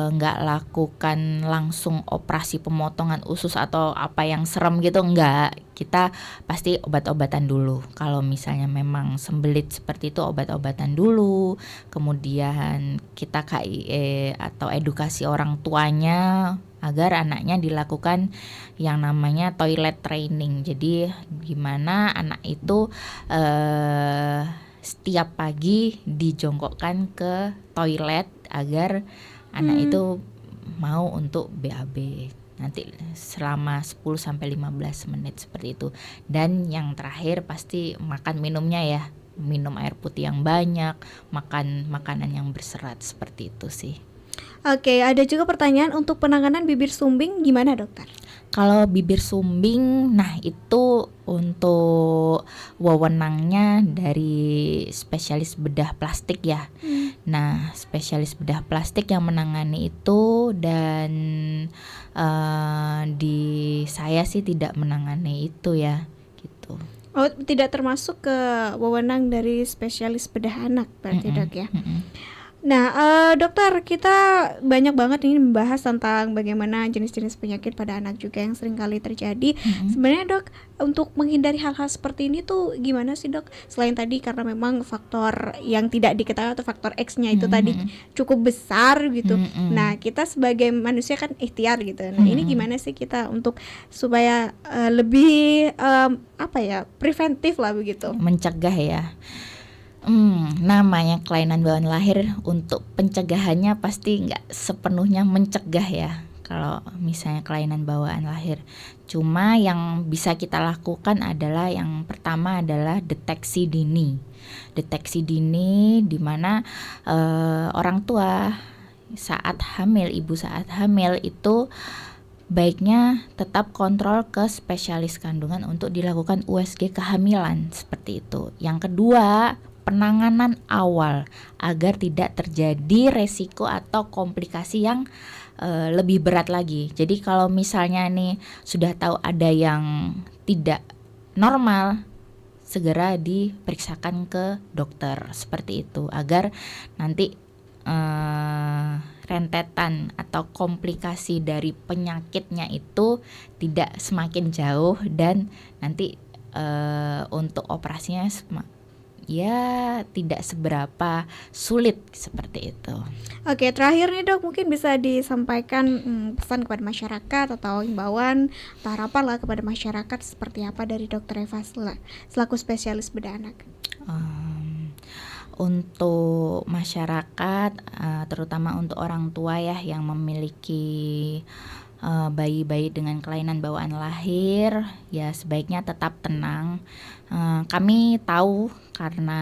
nggak lakukan langsung operasi pemotongan usus atau apa yang serem gitu, nggak. Kita pasti obat-obatan dulu. Kalau misalnya memang sembelit seperti itu, obat-obatan dulu. Kemudian kita KIE atau edukasi orang tuanya agar anaknya dilakukan yang namanya toilet training. Jadi gimana anak itu setiap pagi dijongkokkan ke toilet agar anak itu mau untuk BAB. Nanti selama 10-15 menit seperti itu. Dan yang terakhir pasti makan minumnya ya. Minum air putih yang banyak, makan makanan yang berserat, seperti itu sih. Oke, ada juga pertanyaan untuk penanganan bibir sumbing gimana, dokter? Kalau bibir sumbing, nah itu untuk wewenangnya dari spesialis bedah plastik ya. Nah, spesialis bedah plastik yang menangani itu, dan di saya sih tidak menangani itu ya, gitu. Oh, tidak termasuk ke wewenang dari spesialis bedah anak berarti dok ya. Nah, dokter, kita banyak banget ini membahas tentang bagaimana jenis-jenis penyakit pada anak juga yang sering kali terjadi. Sebenarnya dok, untuk menghindari hal-hal seperti ini tuh gimana sih dok? Selain tadi karena memang faktor yang tidak diketahui atau faktor X-nya itu tadi cukup besar gitu. Nah, kita sebagai manusia kan ikhtiar gitu. Nah, ini gimana sih kita untuk supaya lebih preventif lah begitu? Mencegah ya. Namanya kelainan bawaan lahir, untuk pencegahannya pasti nggak sepenuhnya mencegah ya. Kalau misalnya kelainan bawaan lahir, cuma yang bisa kita lakukan adalah yang pertama adalah deteksi dini. Deteksi dini di mana orang tua saat hamil, ibu saat hamil itu baiknya tetap kontrol ke spesialis kandungan untuk dilakukan USG kehamilan, seperti itu. Yang kedua, penanganan awal agar tidak terjadi resiko atau komplikasi yang lebih berat lagi. Jadi kalau misalnya nih sudah tahu ada yang tidak normal, segera diperiksakan ke dokter, seperti itu, agar nanti rentetan atau komplikasi dari penyakitnya itu tidak semakin jauh, dan nanti untuk operasinya ya tidak seberapa sulit, seperti itu. Oke, terakhir nih dok, mungkin bisa disampaikan pesan kepada masyarakat atau himbauan atau harapan lah kepada masyarakat seperti apa dari Dr. Eva selaku spesialis bedah anak. Untuk masyarakat, terutama untuk orang tua ya yang memiliki bayi-bayi dengan kelainan bawaan lahir, ya sebaiknya tetap tenang. Kami tahu karena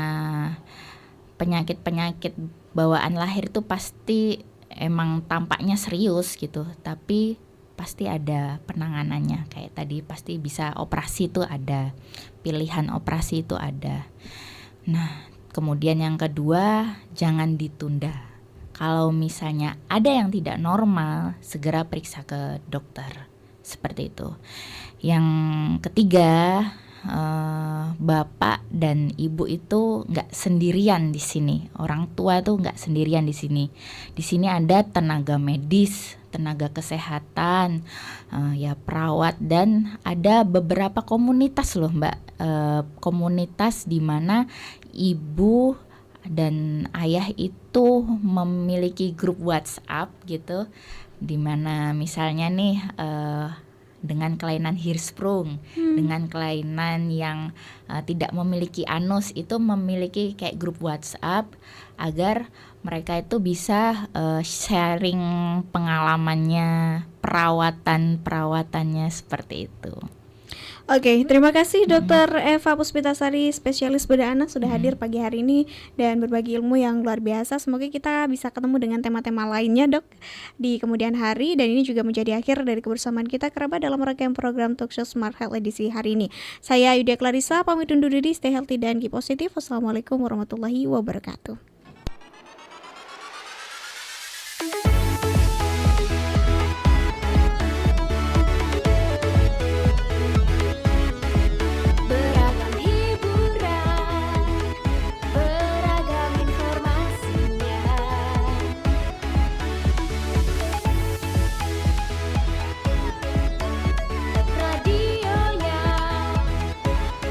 penyakit-penyakit bawaan lahir itu pasti emang tampaknya serius gitu, tapi pasti ada penanganannya. Kayak tadi pasti bisa operasi itu ada, pilihan operasi itu ada. Nah, kemudian yang kedua, jangan ditunda. Kalau misalnya ada yang tidak normal, segera periksa ke dokter, seperti itu. Yang ketiga, bapak dan ibu itu nggak sendirian di sini. Orang tua tuh nggak sendirian di sini. Di sini ada tenaga medis, tenaga kesehatan, ya perawat, dan ada beberapa komunitas loh mbak. Komunitas di mana ibu dan ayah itu memiliki grup WhatsApp gitu, di mana misalnya nih dengan kelainan Hirschsprung, dengan kelainan yang tidak memiliki anus, itu memiliki kayak grup WhatsApp agar mereka itu bisa sharing pengalamannya, perawatannya seperti itu. Oke, terima kasih Dr. Eva Puspitasari, spesialis bedah anak sudah hadir pagi hari ini dan berbagi ilmu yang luar biasa. Semoga kita bisa ketemu dengan tema-tema lainnya dok di kemudian hari, dan ini juga menjadi akhir dari kebersamaan kita kerabat dalam rangkaian program Talkshow Smart Health edisi hari ini. Saya Yudia Clarissa pamit undur diri, stay healthy dan keep positif. Wassalamualaikum warahmatullahi wabarakatuh.